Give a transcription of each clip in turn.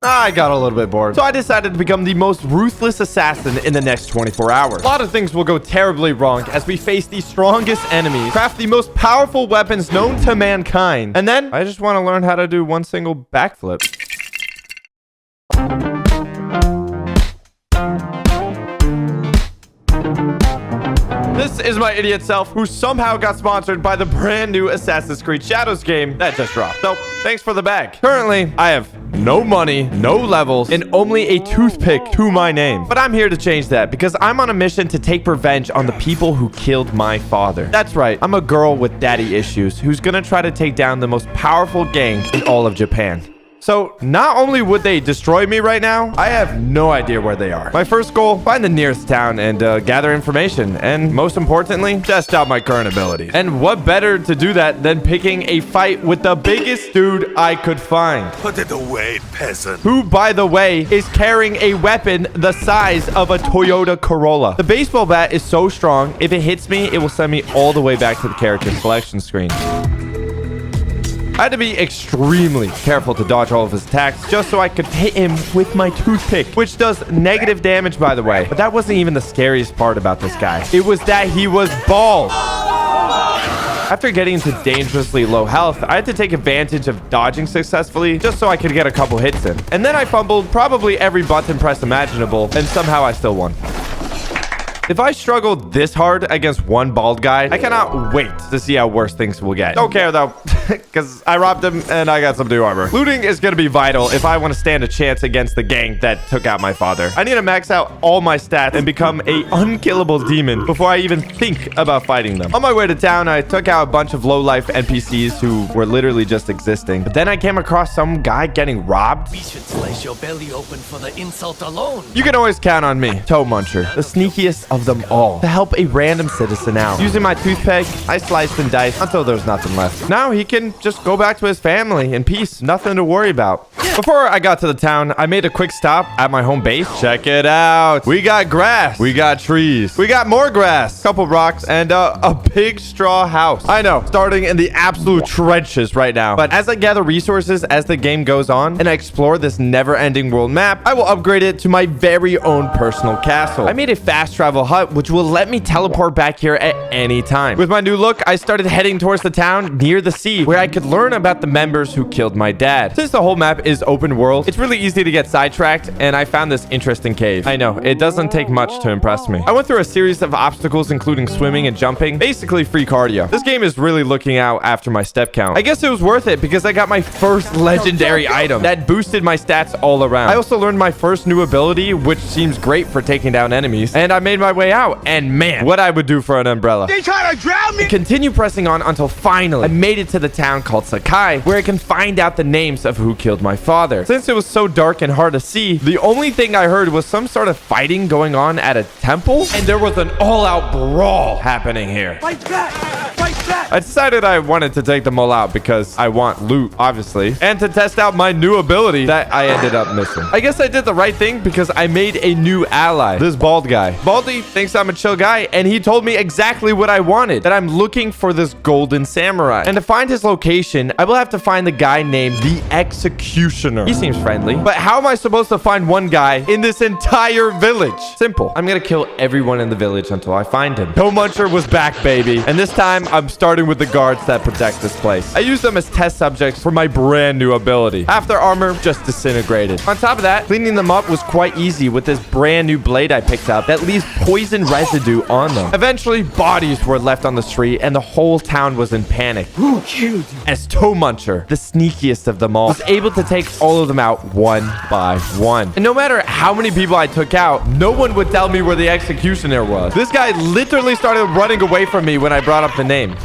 I got a little bit bored, so I decided to become the most ruthless assassin in the next 24 hours. A lot of things will go terribly wrong as we face the strongest enemies, craft the most powerful weapons known to mankind, and then I just want to learn how to do one single backflip. This is my idiot self who somehow got sponsored by the brand new Assassin's Creed Shadows game that just dropped. So, thanks for the bag. Currently, I have no money, no levels, and only a toothpick to my name. But I'm here to change that because I'm on a mission to take revenge on the people who killed my father. That's right, I'm a girl with daddy issues who's gonna try to take down the most powerful gang in all of Japan. So, not only would they destroy me right now, I have no idea where they are. My first goal, find the nearest town and gather information. And most importantly, test out my current abilities. And what better to do that than picking a fight with the biggest dude I could find. Put it away, peasant. Who, by the way, is carrying a weapon the size of a Toyota Corolla. The baseball bat is so strong, if it hits me, it will send me all the way back to the character selection screen. I had to be extremely careful to dodge all of his attacks just so I could hit him with my toothpick, which does negative damage, by the way. But that wasn't even the scariest part about this guy. It was that he was bald. After getting into dangerously low health, I had to take advantage of dodging successfully just so I could get a couple hits in. And then I fumbled probably every button press imaginable, and somehow I still won. If I struggled this hard against one bald guy, I cannot wait to see how worse things will get. Don't care though, because I robbed him and I got some new armor. Looting is going to be vital if I want to stand a chance against the gang that took out my father. I need to max out all my stats and become a unkillable demon before I even think about fighting them. On my way to town, I took out a bunch of low-life NPCs who were literally just existing. But then I came across some guy getting robbed. We should slice your belly open for the insult alone. You can always count on me, Toe Muncher, the sneakiest of them all, to help a random citizen out. Using my toothpick, I sliced and diced until there was nothing left. Now he can just go back to his family in peace. Nothing to worry about. Before I got to the town, I made a quick stop at my home base. Check it out. We got grass. We got trees. We got more grass. Couple rocks and a big straw house. I know, starting in the absolute trenches right now. But as I gather resources as the game goes on and I explore this never-ending world map, I will upgrade it to my very own personal castle. I made a fast travel hut which will let me teleport back here at any time. With my new look, I started heading towards the town near the sea where I could learn about the members who killed my dad. Since the whole map is open world, it's really easy to get sidetracked, and I found this interesting cave. I know, it doesn't take much to impress me. I went through a series of obstacles including swimming and jumping, basically free cardio. This game is really looking out after my step count. I guess it was worth it because I got my first legendary item that boosted my stats all around. I also learned my first new ability, which seems great for taking down enemies, and I made my way out. And man, what I would do for an umbrella. They trying to drown me. Continue pressing on until finally I made it to the town called Sakai, where I can find out the names of who killed my father. Since it was so dark and hard to see, the only thing I heard was some sort of fighting going on at a temple, and there was an all-out brawl happening here. Fight back. Fight back. I decided I wanted to take them all out because I want loot, obviously, and to test out my new ability that I ended up missing. I guess I did the right thing because I made a new ally, this bald guy. Baldy thinks I'm a chill guy, and he told me exactly what I wanted, that I'm looking for this golden samurai. And to find his location, I will have to find the guy named the Executioner. He seems friendly, but how am I supposed to find one guy in this entire village? Simple. I'm gonna kill everyone in the village until I find him. Toe Muncher was back, baby. And this time, I'm starting with the guards that protect this place. I use them as test subjects for my brand new ability. Half their armor just disintegrated. On top of that, cleaning them up was quite easy with this brand new blade I picked up that leaves poison residue on them. Eventually, bodies were left on the street and the whole town was in panic. Who killed you? As Toe Muncher, the sneakiest of them all, was able to take all of them out one by one. And no matter how many people I took out, no one would tell me where the executioner was. This guy literally started running away from me when I brought up the name.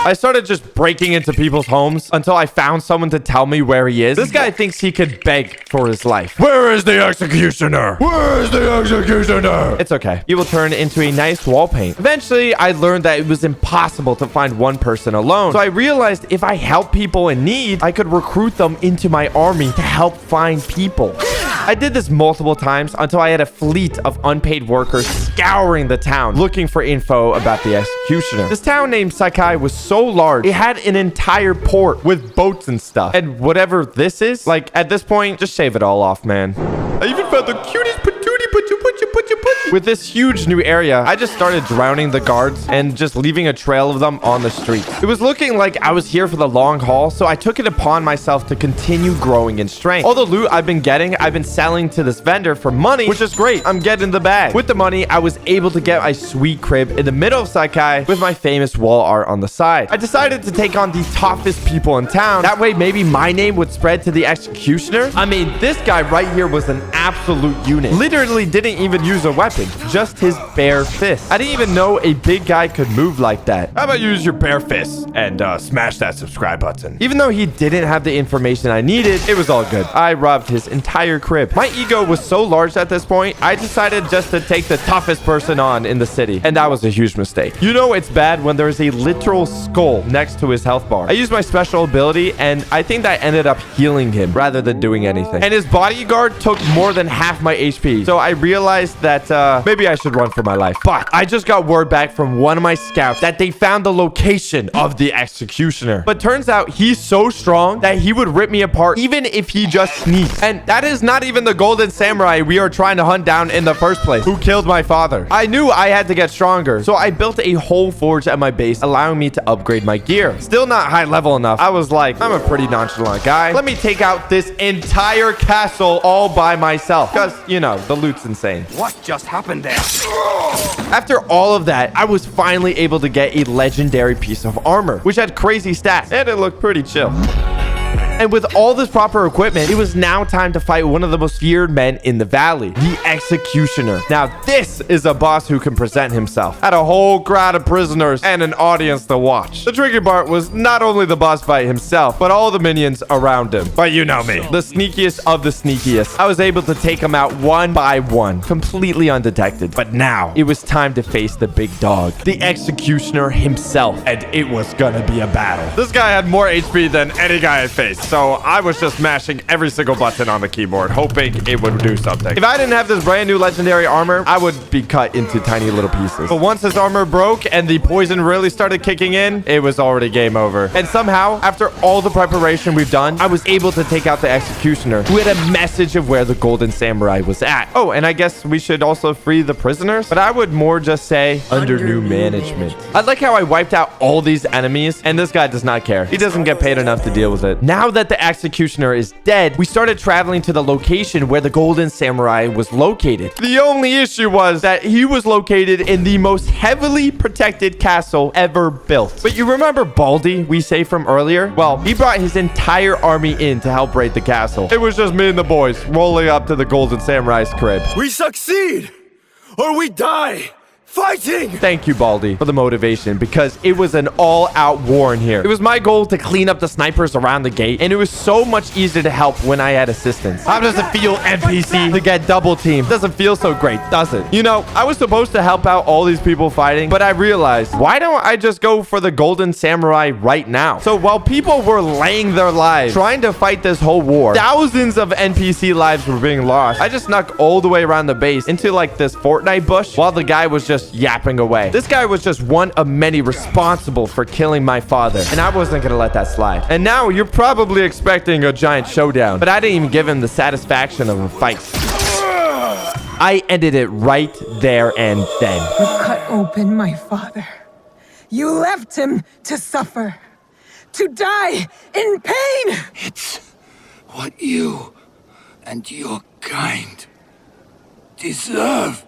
I started just breaking into people's homes until I found someone to tell me where he is. This guy thinks he could beg for his life. Where is the executioner? Where is the executioner? It's okay. He will turn into a nice wall paint. Eventually, I learned that it was impossible to find one person alone. So I realized if I help people in need, I could recruit them into my army to help find people. I did this multiple times until I had a fleet of unpaid workers scouring the town looking for info about the executioner. This town named Sakai was so large, it had an entire port with boats and stuff. And whatever this is, like at this point, just shave it all off, man. I even found the cutest patootie. With this huge new area, I just started drowning the guards and just leaving a trail of them on the street. It was looking like I was here for the long haul, so I took it upon myself to continue growing in strength. All the loot I've been getting, I've been selling to this vendor for money, which is great. I'm getting the bag. With the money, I was able to get my sweet crib in the middle of Sakai with my famous wall art on the side. I decided to take on the toughest people in town. That way, maybe my name would spread to the executioner. I mean, this guy right here was an absolute unit. Literally didn't even use a weapon, just his bare fist. I didn't even know a big guy could move like that. How about you use your bare fists and smash that subscribe button? Even though he didn't have the information I needed, it was all good. I robbed his entire crib. My ego was so large at this point, I decided just to take the toughest person on in the city. And that was a huge mistake. You know it's bad when there's a literal skull next to his health bar. I used my special ability, and I think that ended up healing him rather than doing anything. And his bodyguard took more than half my HP. So I realized that maybe I should run for my life. But I just got word back from one of my scouts that they found the location of the executioner. But turns out he's so strong that he would rip me apart even if he just sneezed. And that is not even the golden samurai we are trying to hunt down in the first place, who killed my father. I knew I had to get stronger, so I built a whole forge at my base, allowing me to upgrade my gear. Still not high level enough. I was like, I'm a pretty nonchalant guy. Let me take out this entire castle all by myself. Because, you know, the loot's insane. What just happened there? After all of that, I was finally able to get a legendary piece of armor, which had crazy stats, and it looked pretty chill. And with all this proper equipment, it was now time to fight one of the most feared men in the valley, the executioner. Now, this is a boss who can present himself. Had a whole crowd of prisoners and an audience to watch. The tricky part was not only the boss fight himself, but all the minions around him. But you know me, the sneakiest of the sneakiest. I was able to take them out one by one, completely undetected. But now, it was time to face the big dog, the executioner himself. And it was gonna be a battle. This guy had more HP than any guy I faced, so I was just mashing every single button on the keyboard, hoping it would do something. If I didn't have this brand new legendary armor, I would be cut into tiny little pieces. But once his armor broke and the poison really started kicking in, it was already game over. And somehow, after all the preparation we've done, I was able to take out the executioner, who had a message of where the golden samurai was at. Oh, and I guess we should also free the prisoners, but I would more just say under new management. I like how I wiped out all these enemies, and this guy does not care. He doesn't get paid enough to deal with it. Now that the executioner is dead, we started traveling to the location where the golden samurai was located. The only issue was that he was located in the most heavily protected castle ever built. But you remember Baldy we saved from earlier? Well, he brought his entire army in to help raid the castle. It was just me and the boys rolling up to the golden samurai's crib. We succeed or we die fighting. Thank you, Baldy, for the motivation, because it was an all-out war in here. It was my goal to clean up the snipers around the gate, and it was so much easier to help when I had assistance. How does it feel, NPC, to get double teamed? Doesn't feel so great, does it? You know, I was supposed to help out all these people fighting, but I realized, why don't I just go for the golden samurai right now? So while people were laying their lives trying to fight this whole war, thousands of NPC lives were being lost. I just snuck all the way around the base into like this Fortnite bush while the guy was just yapping away. This guy was just one of many responsible for killing my father, and I wasn't gonna let that slide. And now you're probably expecting a giant showdown, but I didn't even give him the satisfaction of a fight. I ended it right there and then. You cut open my father. You left him to suffer, to die in pain. It's what you and your kind deserve.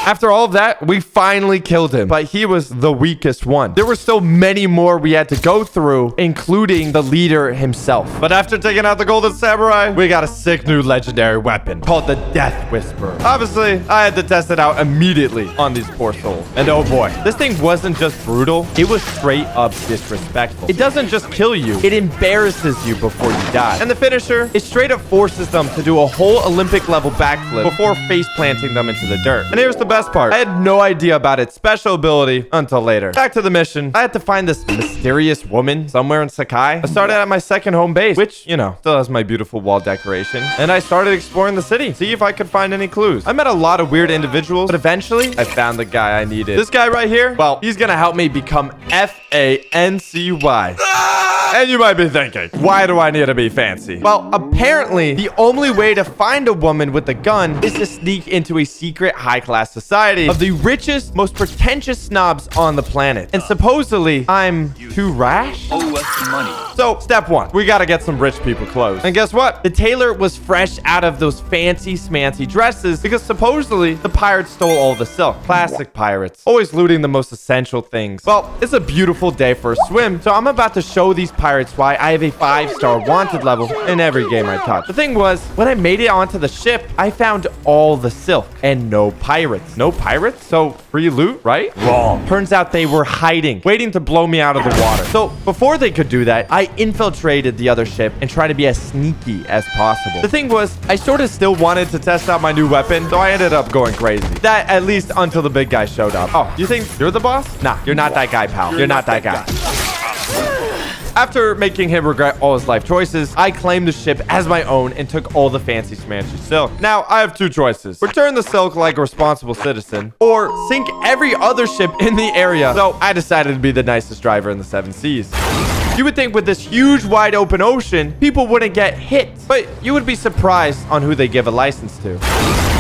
After all of that, we finally killed him, but he was the weakest one. There were still many more we had to go through, including the leader himself. But after taking out the golden samurai, we got a sick new legendary weapon called the Death Whisperer. Obviously, I had to test it out immediately on these poor souls. And oh boy, this thing wasn't just brutal, it was straight up disrespectful. It doesn't just kill you, it embarrasses you before you die. And the finisher, it straight up forces them to do a whole Olympic level backflip before face planting them into the dirt. And here's the best part, I had no idea about its special ability until later. Back to the mission. I had to find this mysterious woman somewhere in Sakai. I started at my second home base, which, you know, still has my beautiful wall decoration. And I started exploring the city, see if I could find any clues. I met a lot of weird individuals, but eventually I found the guy I needed. This guy right here, well, he's gonna help me become Fancy. And you might be thinking, why do I need to be fancy? Well, apparently, the only way to find a woman with a gun is to sneak into a secret high-class society of the richest, most pretentious snobs on the planet. And supposedly, I'm too rash? Owe us money. So, step one, we gotta get some rich people clothes. And guess what? The tailor was fresh out of those fancy smancy dresses because supposedly the pirates stole all the silk. Classic pirates, always looting the most essential things. Well, it's a beautiful day for a swim, so I'm about to show these pirates why I have a 5-star wanted level in every game I touch. The thing was, when I made it onto the ship, I found all the silk and no pirates. No pirates? So free loot, right? Wrong. Turns out they were hiding, waiting to blow me out of the water. So before they could do that, I infiltrated the other ship and tried to be as sneaky as possible. The thing was, I sort of still wanted to test out my new weapon, so I ended up going crazy. That at least until the big guy showed up. Oh, you think you're the boss? Nah, you're not that guy, pal. You're not that guy. After making him regret all his life choices, I claimed the ship as my own and took all the fancy smancy silk. Now, I have two choices. Return the silk like a responsible citizen, or sink every other ship in the area. So I decided to be the nicest driver in the 7 seas. You would think with this huge wide open ocean, people wouldn't get hit, but you would be surprised on who they give a license to.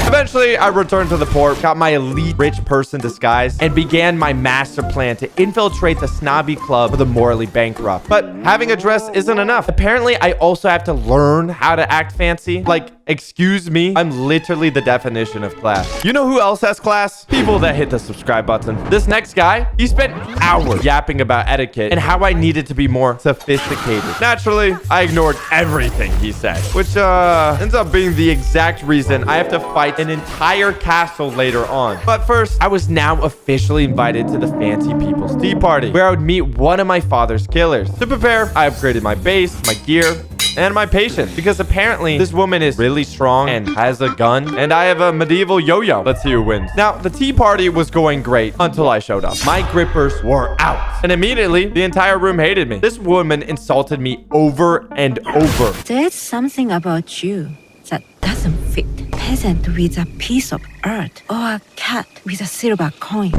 Eventually, I returned to the port, got my elite rich person disguise, and began my master plan to infiltrate the snobby club for the morally bankrupt. But having a dress isn't enough. Apparently, I also have to learn how to act fancy. Like, excuse me, I'm literally the definition of class. You know who else has class? People that hit the subscribe button. This next guy, he spent hours yapping about etiquette and how I needed to be more sophisticated. Naturally, I ignored everything he said, which ends up being the exact reason I have to fight an entire castle later on. But first, I was now officially invited to the fancy people's tea party, where I would meet one of my father's killers. To prepare, I upgraded my base, my gear, and my patience, because apparently this woman is really strong and has a gun, and I have a medieval yo-yo. Let's see who wins. Now, the tea party was going great until I showed up. My grippers were out, and immediately the entire room hated me. This woman insulted me over and over. There's something about you that doesn't fit. Peasant with a piece of earth or a cat with a silver coin.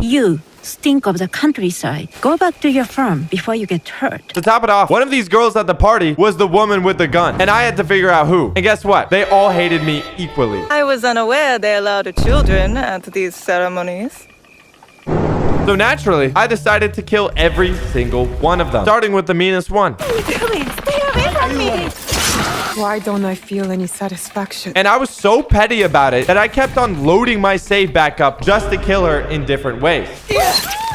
You stink of the countryside. Go back to your farm before you get hurt. To top it off, one of these girls at the party was the woman with the gun, and I had to figure out who. And guess what? They all hated me equally. I was unaware they allowed children at these ceremonies. So naturally, I decided to kill every single one of them, starting with the meanest one. Why don't I feel any satisfaction? And I was so petty about it that I kept on loading my save back up just to kill her in different ways.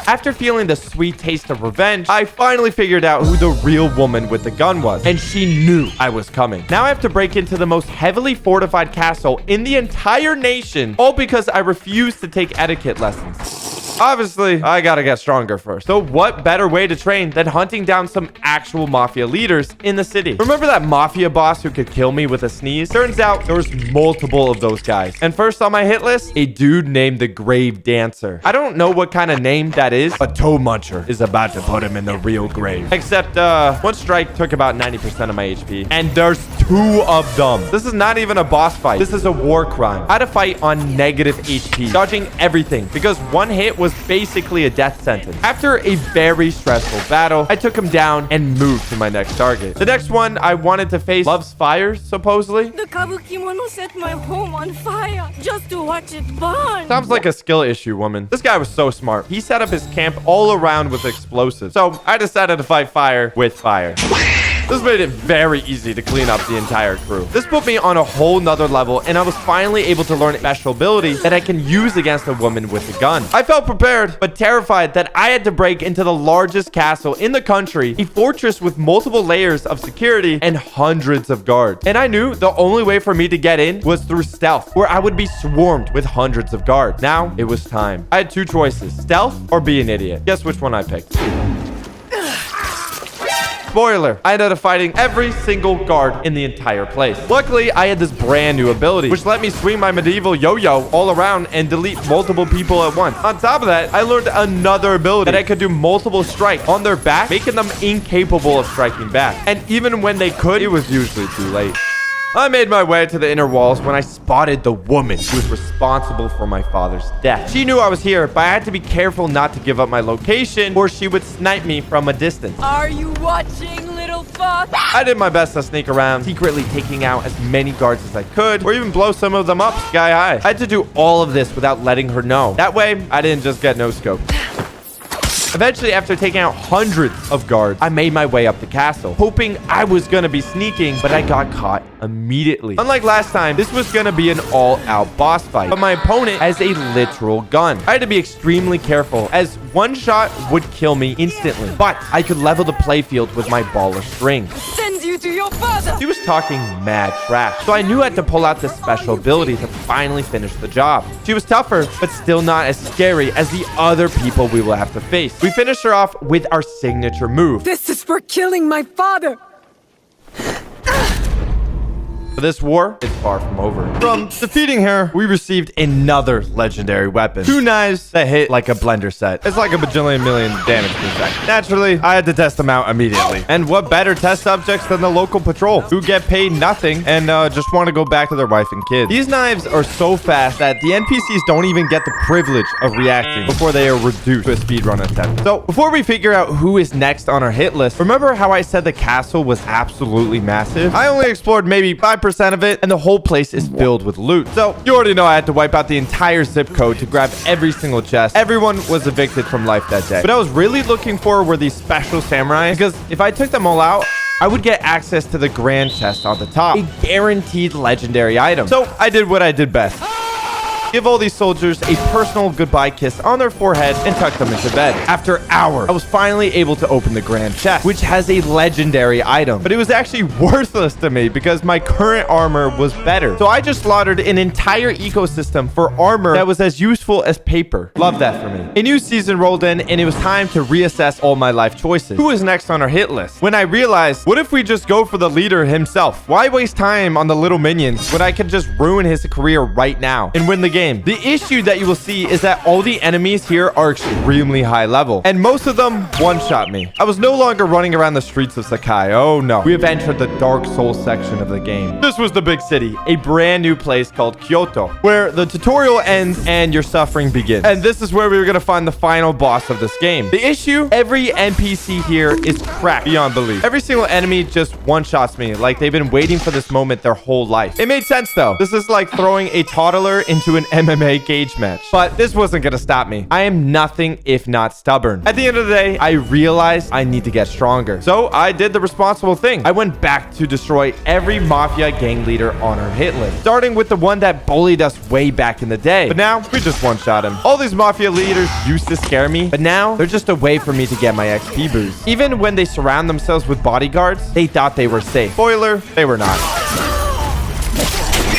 After feeling the sweet taste of revenge, I finally figured out who the real woman with the gun was, and she knew I was coming. Now I have to break into the most heavily fortified castle in the entire nation, all because I refused to take etiquette lessons. Obviously, I gotta get stronger first. So what better way to train than hunting down some actual mafia leaders in the city? Remember that mafia boss who could kill me with a sneeze? Turns out there was multiple of those guys. And first on my hit list, a dude named the Grave Dancer. I don't know what kind of name that is, but Toe Muncher is about to put him in the real grave. Except, one strike took about 90% of my HP. And there's 2 of them. This is not even a boss fight. This is a war crime. I had to fight on negative HP, dodging everything, because one hit was basically a death sentence. After a very stressful battle, I took him down and moved to my next target. The next one I wanted to face loves fires, supposedly. The Kabukimono set my home on fire just to watch it burn. Sounds like a skill issue, woman. This guy was so smart. He set up his camp all around with explosives. So I decided to fight fire with fire. This made it very easy to clean up the entire crew. This put me on a whole nother level, and I was finally able to learn a special ability that I can use against a woman with a gun. I felt prepared, but terrified that I had to break into the largest castle in the country, a fortress with multiple layers of security and hundreds of guards. And I knew the only way for me to get in was through stealth, where I would be swarmed with hundreds of guards. Now it was time. I had 2 choices, stealth or be an idiot. Guess which one I picked. Spoiler, I ended up fighting every single guard in the entire place. Luckily, I had this brand new ability, which let me swing my medieval yo-yo all around and delete multiple people at once. On top of that, I learned another ability that I could do multiple strikes on their back, making them incapable of striking back. And even when they could, it was usually too late. I made my way to the inner walls when I spotted the woman who was responsible for my father's death. She knew I was here, but I had to be careful not to give up my location or she would snipe me from a distance. Are you watching, little fuck? I did my best to sneak around, secretly taking out as many guards as I could, or even blow some of them up sky high. I had to do all of this without letting her know. That way, I didn't just get no scope. Eventually, after taking out hundreds of guards, I made my way up the castle, hoping I was gonna be sneaking, but I got caught immediately. Unlike last time, this was gonna be an all-out boss fight, but my opponent has a literal gun. I had to be extremely careful, as one shot would kill me instantly, but I could level the playfield with my ball of string. Send you to your father! She was talking mad trash, so I knew I had to pull out this special ability to finally finish the job. She was tougher, but still not as scary as the other people we will have to face. We finished her off with our signature move. This is for killing my father. This war is far from over. From defeating her, we received another legendary weapon. 2 knives that hit like a blender set. It's like a bajillion million damage per second. Naturally, I had to test them out immediately. And what better test subjects than the local patrol, who get paid nothing and just want to go back to their wife and kids. These knives are so fast that the NPCs don't even get the privilege of reacting before they are reduced to a speedrun attempt. So before we figure out who is next on our hit list, remember how I said the castle was absolutely massive? I only explored maybe 5% of it, and the whole place is filled with loot. So you already know I had to wipe out the entire zip code to grab every single chest. Everyone was evicted from life that day. What I was really looking for were these special samurais, because if I took them all out, I would get access to the grand chest on the top, a guaranteed legendary item. So I did what I did best. Give all these soldiers a personal goodbye kiss on their forehead and tuck them into bed. After hours, I was finally able to open the grand chest, which has a legendary item. But it was actually worthless to me because my current armor was better. So I just slaughtered an entire ecosystem for armor that was as useful as paper. Love that for me. A new season rolled in and it was time to reassess all my life choices. Who is next on our hit list? When I realized, what if we just go for the leader himself? Why waste time on the little minions when I could just ruin his career right now and win the game? The issue that you will see is that all the enemies here are extremely high level, and most of them one-shot me. I was no longer running around the streets of Sakai. Oh no, we have entered the Dark Souls section of the game. This was the big city, a brand new place called Kyoto, where the tutorial ends and your suffering begins. And this is where we were going to find the final boss of this game. The issue, every NPC here is cracked beyond belief. Every single enemy just one-shots me, like they've been waiting for this moment their whole life. It made sense though. This is like throwing a toddler into an MMA cage match. But this wasn't gonna stop me. I am nothing if not stubborn. At the end of the day, I realized I need to get stronger. So I did the responsible thing. I went back to destroy every mafia gang leader on our hit list, starting with the one that bullied us way back in the day. But now we just one-shot him. All these mafia leaders used to scare me, but now they're just a way for me to get my XP boost. Even when they surround themselves with bodyguards, they thought they were safe. Spoiler, they were not.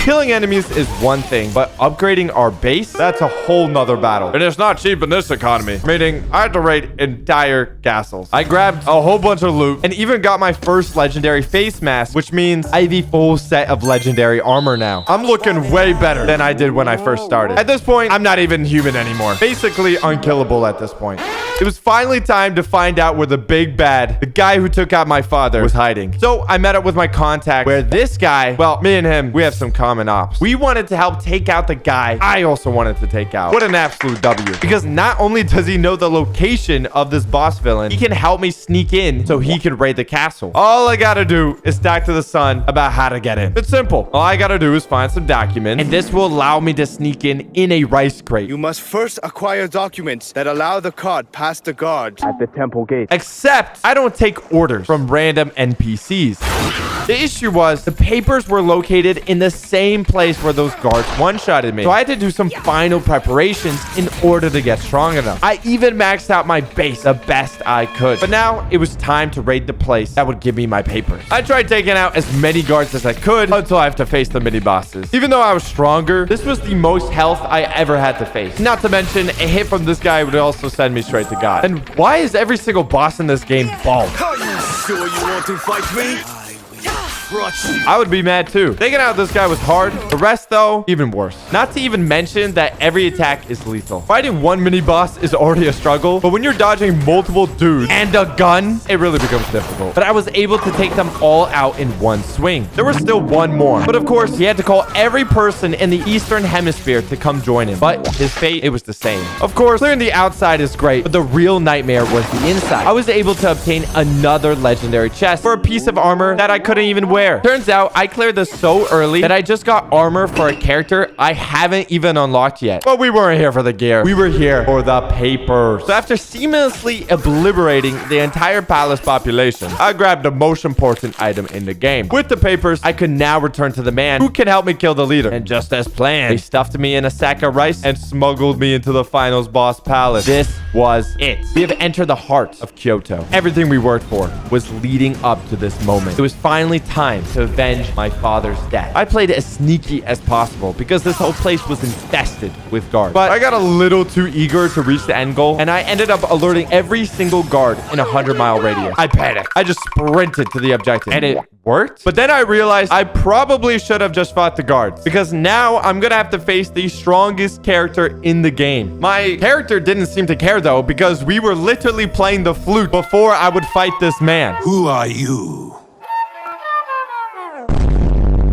Killing enemies is one thing, but upgrading our base, that's a whole nother battle. And it's not cheap in this economy. Meaning, I had to raid entire castles. I grabbed a whole bunch of loot and even got my first legendary face mask, which means I have a full set of legendary armor now. I'm looking way better than I did when I first started. At this point, I'm not even human anymore. Basically unkillable at this point. It was finally time to find out where the big bad, the guy who took out my father, was hiding. So I met up with my contact where this guy, well, me and him, we have some common ops. We wanted to help take out the guy I also wanted to take out. What an absolute W. Because not only does he know the location of this boss villain, he can help me sneak in so he can raid the castle. All I gotta do is talk to the son about how to get in. It's simple. All I gotta do is find some documents, and this will allow me to sneak in a rice crate. You must first acquire documents that allow the card past the guard at the temple gate. Except I don't take orders from random NPCs. The issue was the papers were located in the same place where those guards one-shotted me. So I had to do some final preparations in order to get strong enough. I even maxed out my base the best I could. But now it was time to raid the place that would give me my papers. I tried taking out as many guards as I could until I have to face the mini-bosses. Even though I was stronger, this was the most health I ever had to face. Not to mention, a hit from this guy would also send me straight to God. And why is every single boss in this game bald? Sure you want to fight me? I would be mad too. Taking out this guy was hard. The rest, though, even worse. Not to even mention that every attack is lethal. Fighting one mini boss is already a struggle, but when you're dodging multiple dudes and a gun, it really becomes difficult. But I was able to take them all out in one swing. There was still one more. But of course, he had to call every person in the Eastern Hemisphere to come join him. But his fate, it was the same. Of course, clearing the outside is great, but the real nightmare was the inside. I was able to obtain another legendary chest for a piece of armor that I couldn't even wear. Turns out I cleared this so early that I just got armor for a character I haven't even unlocked yet. But we weren't here for the gear. We were here for the papers. So after seamlessly obliterating the entire palace population, I grabbed the most important item in the game. With the papers, I could now return to the man who can help me kill the leader. And just as planned, they stuffed me in a sack of rice and smuggled me into the finals boss palace. This was it. We have entered the heart of Kyoto. Everything we worked for was leading up to this moment. It was finally time to avenge my father's death. I played it as sneaky as possible because this whole place was infested with guards. But I got a little too eager to reach the end goal, and I ended up alerting every single guard in a 100-mile radius. I panicked. I just sprinted to the objective, and it worked. But then I realized I probably should have just fought the guards, because now I'm gonna have to face the strongest character in the game. My character didn't seem to care though, because we were literally playing the flute before I would fight this man. Who are you?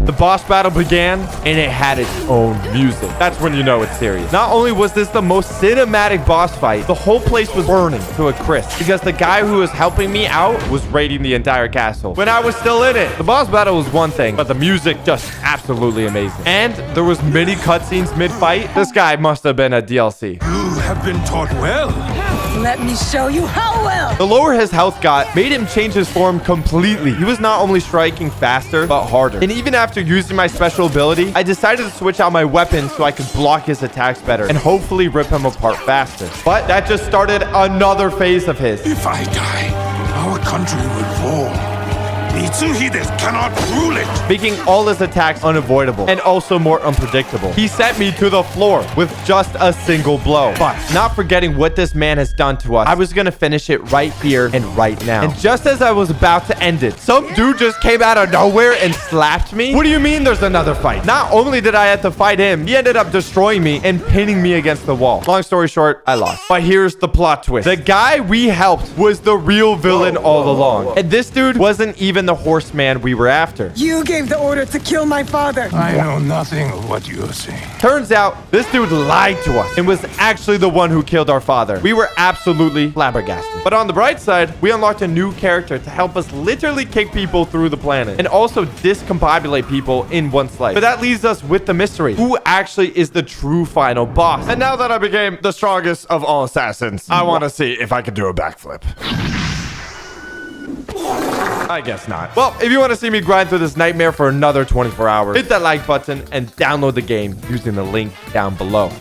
The boss battle began, and it had its own music. That's when you know it's serious. Not only was this the most cinematic boss fight, the whole place was burning to a crisp because the guy who was helping me out was raiding the entire castle when I was still in it. The boss battle was one thing, but the music just absolutely amazing. And there was many cutscenes mid-fight. This guy must have been a DLC. You have been taught well. Let me show you how well. The lower his health got made him change his form completely. He was not only striking faster, but harder. And even after using my special ability, I decided to switch out my weapon so I could block his attacks better and hopefully rip him apart faster. But that just started another phase of his. If I die, our country will fall. Mitsuhides cannot rule it. Making all his attacks unavoidable and also more unpredictable. He sent me to the floor with just a single blow. But not forgetting what this man has done to us, I was gonna finish it right here and right now. And just as I was about to end it, some dude just came out of nowhere and slapped me. What do you mean there's another fight? Not only did I have to fight him, he ended up destroying me and pinning me against the wall. Long story short, I lost. But here's the plot twist. The guy we helped was the real villain all along. And this dude wasn't even the horseman we were after. You gave the order to kill my father. I know nothing of what you are saying. Turns out this dude lied to us and was actually the one who killed our father. We were absolutely flabbergasted. But on the bright side, we unlocked a new character to help us literally kick people through the planet and also discombobulate people in one slice. But that leaves us with the mystery. Who actually is the true final boss? And now that I became the strongest of all assassins, I want to see if I can do a backflip. I guess not. Well, if you want to see me grind through this nightmare for another 24 hours, hit that like button and download the game using the link down below.